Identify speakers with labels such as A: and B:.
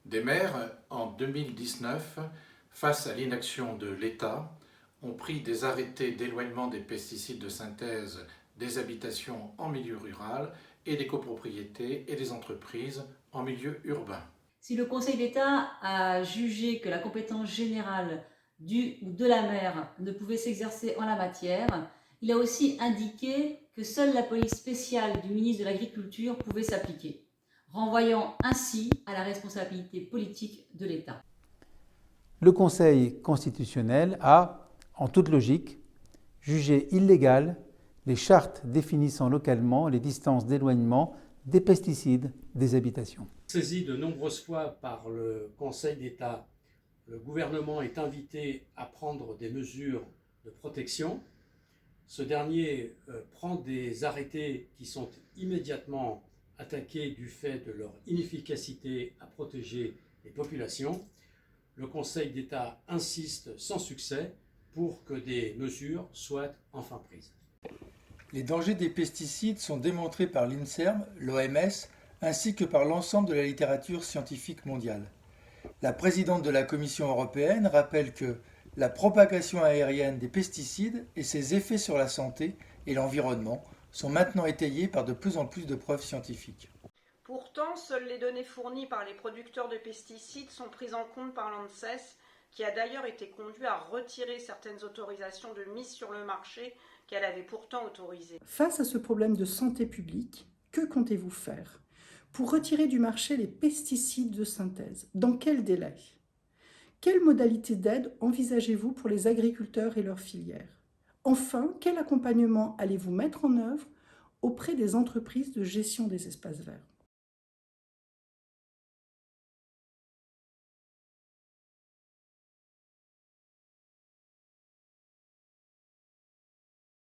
A: Des maires, en 2019, face à l'inaction de l'État, ont pris des arrêtés d'éloignement des pesticides de synthèse des habitations en milieu rural et des copropriétés et des entreprises en milieu urbain.
B: Si le Conseil d'État a jugé que la compétence générale du ou de la maire ne pouvait s'exercer en la matière, il a aussi indiqué que seule la police spéciale du ministre de l'Agriculture pouvait s'appliquer, renvoyant ainsi à la responsabilité politique de l'État.
C: Le Conseil constitutionnel a, en toute logique, jugé illégales les chartes définissant localement les distances d'éloignement des pesticides des habitations.
D: Saisi de nombreuses fois par le Conseil d'État, le gouvernement est invité à prendre des mesures de protection. Ce dernier prend des arrêtés qui sont immédiatement attaqués du fait de leur inefficacité à protéger les populations. Le Conseil d'État insiste sans succès pour que des mesures soient enfin prises.
E: Les dangers des pesticides sont démontrés par l'INSERM, l'OMS, ainsi que par l'ensemble de la littérature scientifique mondiale. La présidente de la Commission européenne rappelle que la propagation aérienne des pesticides et ses effets sur la santé et l'environnement sont maintenant étayés par de plus en plus de preuves scientifiques.
F: Pourtant, seules les données fournies par les producteurs de pesticides sont prises en compte par l'ANSES, qui a d'ailleurs été conduit à retirer certaines autorisations de mise sur le marché qu'elle avait pourtant autorisées.
G: Face à ce problème de santé publique, que comptez-vous faire pour retirer du marché les pesticides de synthèse? Dans quel délai? Quelles modalités d'aide envisagez-vous pour les agriculteurs et leurs filières? Enfin, quel accompagnement allez-vous mettre en œuvre auprès des entreprises de gestion des espaces verts?